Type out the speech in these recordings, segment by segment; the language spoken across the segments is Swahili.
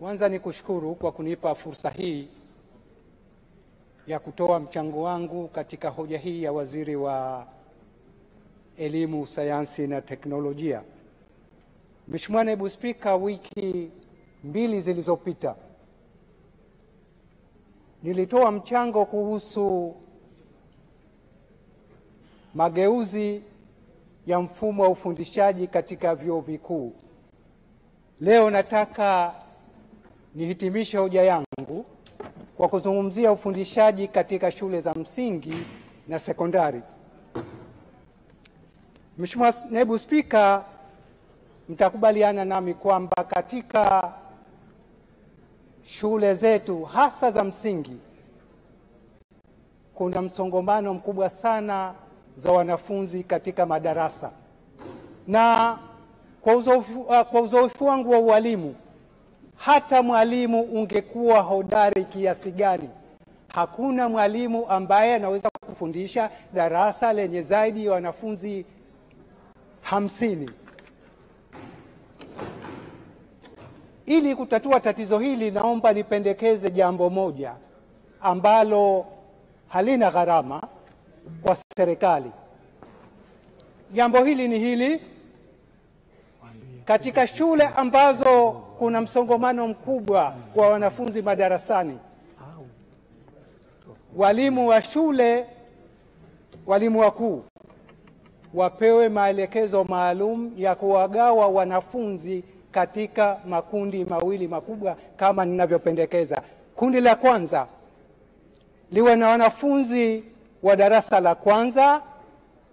Kwanza ni kushukuru kwa kunipa fursa hii ya kutoa mchango wangu katika hoja hii ya Waziri wa Elimu, Sayansi na Teknolojia. Mheshimiwa Naibu Spika, wiki 2 zilizopita nilitoa mchango kuhusu mageuzi ya mfumo wa ufundishaji katika vyuo vikuu. Leo nataka nihitimishe hoja yangu kwa kuzungumzia ufundishaji katika shule za msingi na sekondari. Mheshimiwa Naibu Spika, mtakubaliana nami kwamba katika shule zetu hasa za msingi kuna msongamano mkubwa sana za wanafunzi katika madarasa, na kwa uzoefu wangu wa ualimu, hata mwalimu ungekuwa hodari kiasi gani, hakuna mwalimu ambaye anaweza kufundisha darasa lenye zaidi ya wanafunzi 50. Ili kutatua tatizo hili, naomba nipendekeze jambo moja ambalo halina gharama kwa serikali. Jambo hili ni hili: katika shule ambazo kuna msongamano mkubwa wa wanafunzi madarasani, walimu wa shule, walimu wakuu wapewe maelekezo maalum ya kuwagawa wanafunzi katika makundi mawili makubwa kama ninavyopendekeza. Kundi la kwanza liwe na wanafunzi wa darasa la kwanza,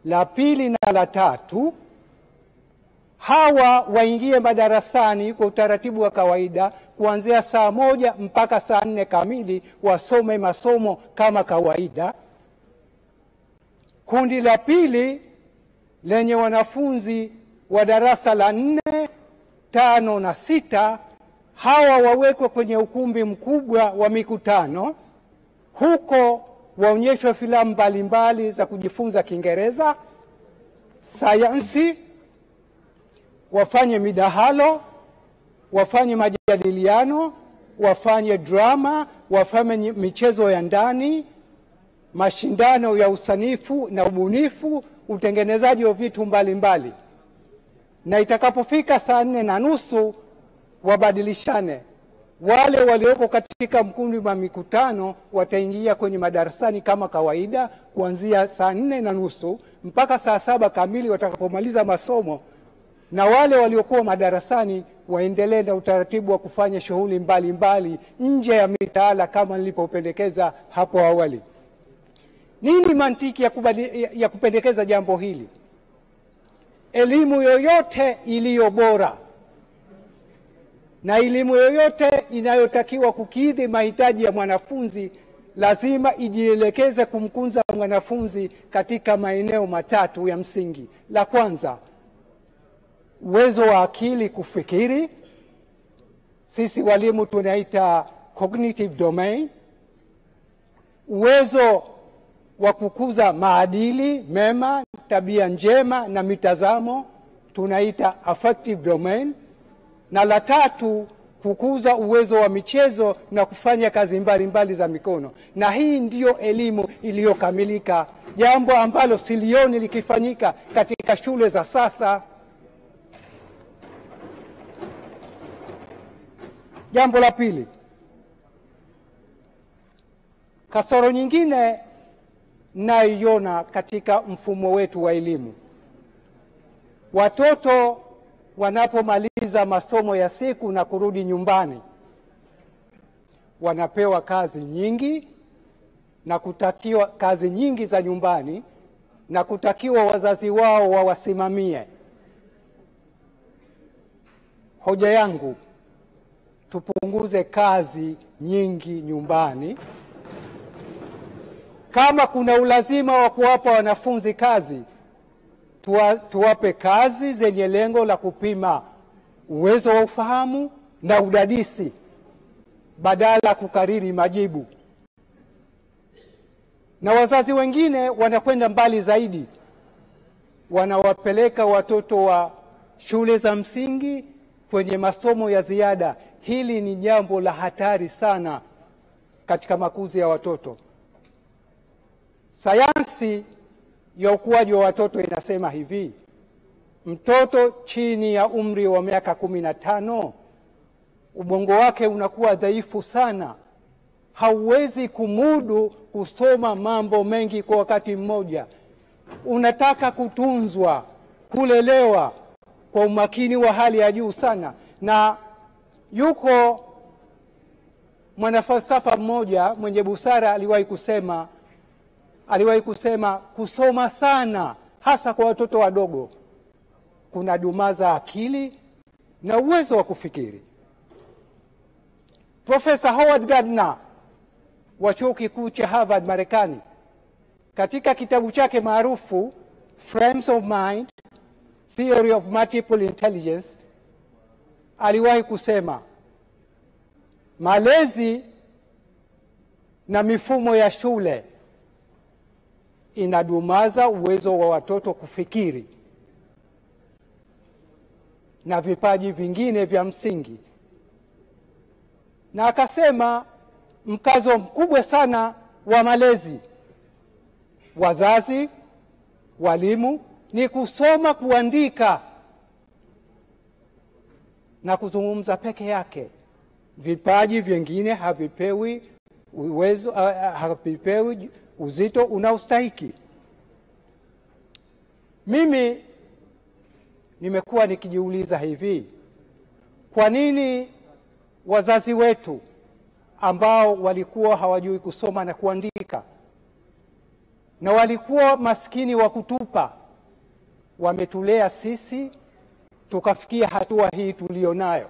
la pili na la tatu. Hawa waingie madarasani kwa utaratibu wa kawaida kuanzia saa 1 mpaka saa 4 kamili, wasome masomo kama kawaida. Kundi la pili lenye wanafunzi wa darasa la 4, 5 na 6, hawa wawekwe kwenye ukumbi mkubwa wa mikutano. Huko waonyeshwe filamu mbalimbali za kujifunza Kiingereza, sayansi, wafanye midahalo, wafanye majadiliano, wafanye drama, wafanye michezo ya ndani, mashindano ya usanifu na ubunifu, utengenezaji wa vitu mbalimbali. Na itakapofika saa 4:30 wabadilishane. Wale walioko katika mkundi wa mikutano wataingia kwenye madarasani kama kawaida kuanzia saa 4:30 mpaka saa 7 kamili watakapomaliza masomo, na wale waliokuwa madarasani waendelee na utaratibu wa kufanya shughuli mbalimbali nje ya mitaala kama nilipopendekeza hapo awali. Nini mantiki ya kupendekeza jambo hili? Elimu yoyote iliyo bora na elimu yoyote inayotakiwa kukidhi mahitaji ya mwanafunzi lazima ijielekeze kumkunza mwanafunzi katika maeneo matatu ya msingi. La kwanza, uwezo wa akili kufikiri. Sisi walimu tunaita cognitive domain. Uwezo wa kukuza maadili mema, tabia njema na mitazamo, tunaita affective domain. Na la tatu, kukuza uwezo wa michezo na kufanya kazi mbalimbali za mikono. Na hii ndiyo elimu iliyokamilika, jambo ambalo silioni likifanyika katika shule za sasa. Jambo la pili, kasoro nyingine naiona katika mfumo wetu wa elimu. Watoto wanapomaliza masomo ya siku na kurudi nyumbani, wanapewa kazi nyingi na kutakiwa kazi nyingi za nyumbani na kutakiwa wazazi wao wawasimamie. Hoja yangu, tupunguze kazi nyingi nyumbani. Kama kuna ulazima wa kuwapa wanafunzi kazi, tuwape kazi zenye lengo la kupima uwezo wa ufahamu na udadisi badala kukariri majibu. Na wazazi wengine wanakwenda mbali zaidi, wanawapeleka watoto wa shule za msingi kwenye masomo ya ziada Hili ni jambo la hatari sana katika makuzi ya watoto. Sayansi ya ukuaji wa watoto inasema hivi: mtoto chini ya umri wa miaka 15 ubongo wake unakuwa dhaifu sana, hauwezi kumudu kusoma mambo mengi kwa wakati mmoja. Unataka kutunzwa, kulelewa kwa umakini wa hali ya juu sana. Na yuko mwanafalsafa mmoja mwenye busara aliwahi kusema kusoma sana, hasa kwa watoto wadogo, kuna dumaza akili na uwezo wa kufikiri. Profesa Howard Gardner wa chuo kikuu cha Harvard Marekani, katika kitabu chake maarufu Frames of Mind, Theory of Multiple Intelligence, aliwahi kusema malezi na mifumo ya shule inadumaza uwezo wa watoto kufikiri na vipaji vingine vya msingi. Na akasema mkazo mkubwa sana wa malezi, wazazi, walimu, ni kusoma, kuandika na kuzungumza peke yake. Vipaji vingine havipewi uwezo, havipewi uzito unaostahiki. Mimi nimekuwa nikijiuliza hivi: kwa nini wazazi wetu ambao walikuwa hawajui kusoma na kuandika na walikuwa maskini wa kutupa, wametulea sisi tukafikia hatua hii tulionayo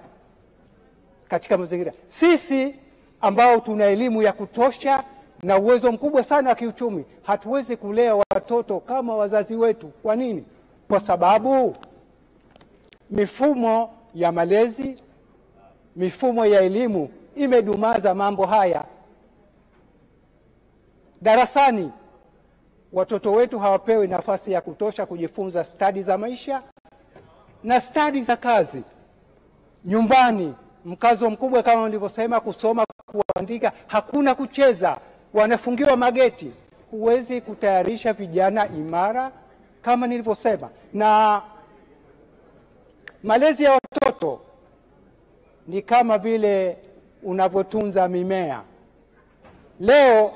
katika mazingira? Sisi ambao tuna elimu ya kutosha na uwezo mkubwa sana wa kiuchumi, hatuwezi kulea watoto kama wazazi wetu. Kwa nini? Kwa sababu mifumo ya malezi, mifumo ya elimu imedumaza mambo haya. Darasani watoto wetu hawapewi nafasi ya kutosha kujifunza stadi za maisha na stadi za kazi. Nyumbani mkazo mkubwa kama nilivyosema, kusoma, kuandika, hakuna kucheza, wanafungiwa mageti. Huwezi kutayarisha vijana imara kama nilivyosema. Na malezi ya watoto ni kama vile unavyotunza mimea. Leo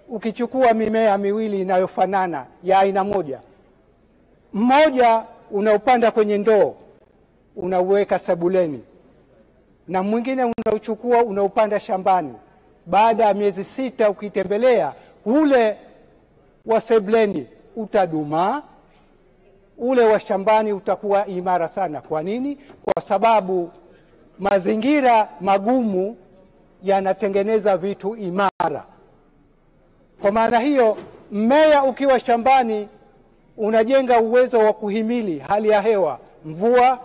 ukichukua mimea miwili inayofanana ya aina moja, mmoja unaupanda kwenye ndoo unauweka sebuleni, na mwingine unauchukua unaupanda shambani. Baada ya miezi 6 ukitembelea, ule wa sebuleni utadumaa, ule wa shambani utakuwa imara sana. Kwa nini? Kwa sababu mazingira magumu yanatengeneza vitu imara. Kwa maana hiyo, mmea ukiwa shambani unajenga uwezo wa kuhimili hali ya hewa, mvua,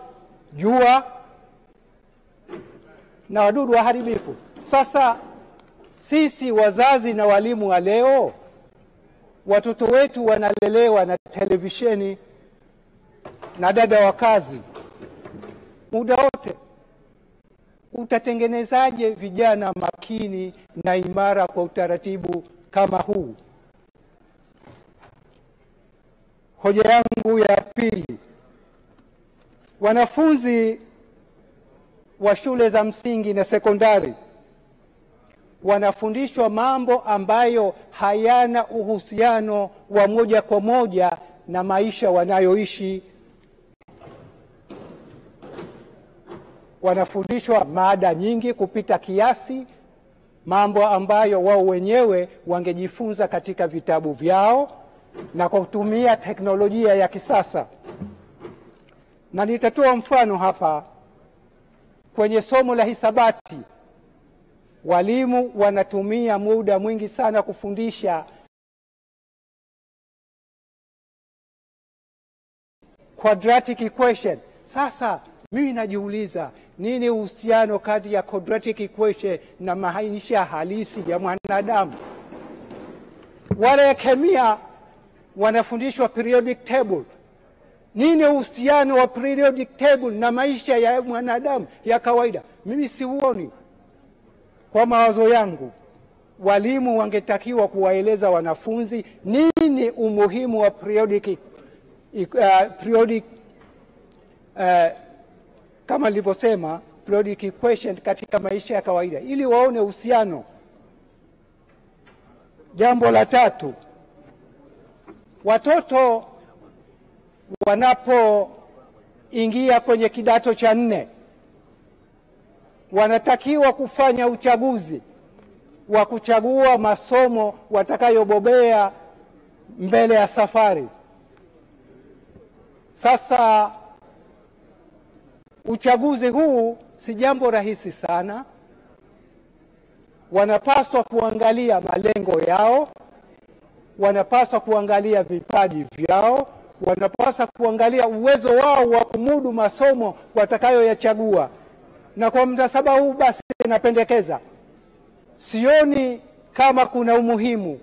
jua na wadudu waharibifu. Sasa sisi wazazi na walimu wa leo, watoto wetu wanalelewa na televisheni na dada wa kazi muda wote. Utatengenezaje vijana makini na imara kwa utaratibu kama huu? Hoja yangu ya pili: wanafunzi wa shule za msingi na sekondari wanafundishwa mambo ambayo hayana uhusiano wa moja kwa moja na maisha wanayoishi. Wanafundishwa mada nyingi kupita kiasi, mambo ambayo wao wenyewe wangejifunza katika vitabu vyao na kwa kutumia teknolojia ya kisasa. Na nitatoa mfano hapa. Kwenye somo la hisabati, walimu wanatumia muda mwingi sana kufundisha quadratic equation. Sasa mimi najiuliza, nini uhusiano kati ya quadratic equation na maisha halisi ya mwanadamu? Wale kemia wanafundishwa periodic table. Nini uhusiano wa periodic table na maisha ya mwanadamu ya kawaida? Mimi siuoni. Kwa mawazo yangu, walimu wangetakiwa kuwaeleza wanafunzi nini umuhimu wa periodic kama nilivyosema, periodic equation katika maisha ya kawaida, ili waone uhusiano. Jambo la tatu, watoto wanapoingia kwenye kidato cha 4 wanatakiwa kufanya uchaguzi wa kuchagua masomo watakayobobea mbele ya safari. Sasa uchaguzi huu si jambo rahisi sana. Wanapaswa kuangalia malengo yao, wanapaswa kuangalia vipaji vyao, wanapaswa kuangalia uwezo wao wa kumudu masomo watakayoyachagua. Na kwa mnasaba huu basi napendekeza, sioni kama kuna umuhimu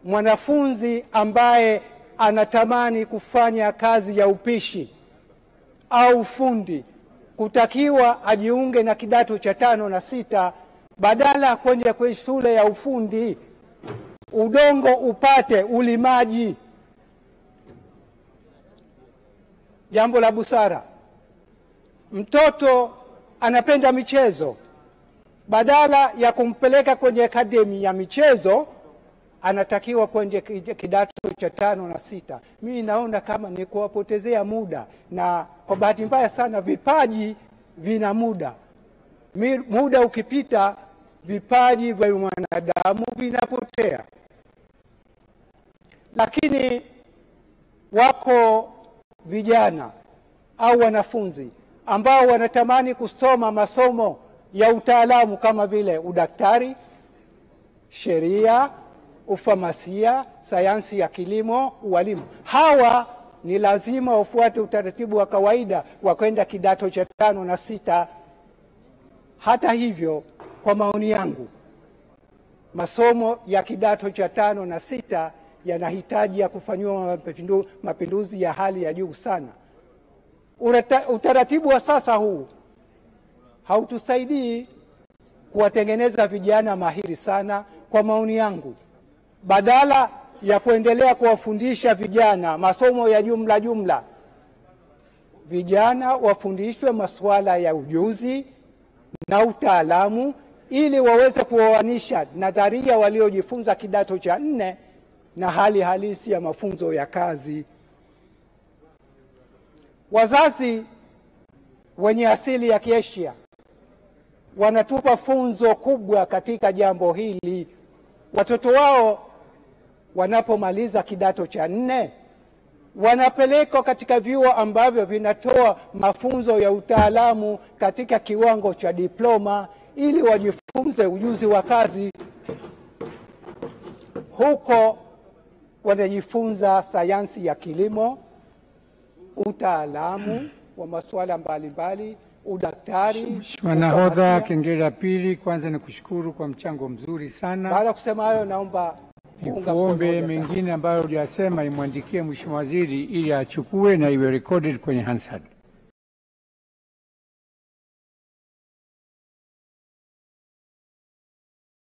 mwanafunzi ambaye anatamani kufanya kazi ya upishi au fundi kutakiwa ajiunge na kidato cha 5 na 6 badala kwenda kwenye shule ya ufundi udongo upate ulimaji. Jambo la busara, mtoto anapenda michezo, badala ya kumpeleka kwenye akademi ya michezo anatakiwa kwenye kidato cha 5 na 6. Mimi naona kama ni kuwapotezea muda, na kwa bahati mbaya sana vipaji vina muda. Muda ukipita vipaji vya mwanadamu vinapotea. Lakini wako vijana au wanafunzi ambao wanatamani kusoma masomo ya utaalamu kama vile udaktari, sheria, ufamasia, sayansi ya kilimo, ualimu. Hawa ni lazima wafuate utaratibu wa kawaida wa kwenda kidato cha 5 na 6. Hata hivyo, kwa maoni yangu, masomo ya kidato cha 5 na 6 yanahitaji ya kufanyiwa mapinduzi ya hali ya juu sana. Utaratibu wa sasa huu hautusaidii kuwatengeneza vijana mahiri sana. Kwa maoni yangu, badala ya kuendelea kuwafundisha vijana masomo ya jumla, vijana wafundishwe masuala ya ujuzi na utaalamu ili waweze kuoanisha nadharia waliojifunza kidato cha 4 na hali halisi ya mafunzo ya kazi. Wazazi wenye asili ya Kiasia wanatupa funzo kubwa katika jambo hili. Watoto wao wanapomaliza kidato cha 4 wanapelekwa katika vyuo ambavyo vinatoa mafunzo ya utaalamu katika kiwango cha diploma ili wajifunze ujuzi wa kazi. Huko wanajifunza sayansi ya kilimo, utaalamu wa masuala mbalimbali, udaktari. Mheshimiwa Nahodha, kengele ya pili. Kwanza ni kushukuru kwa mchango mzuri sana. Baada ya kusema hayo, naomba nikuombe mengine ambayo hujasema imwandikie Mheshimiwa Waziri ili achukue na iwe recorded kwenye Hansard.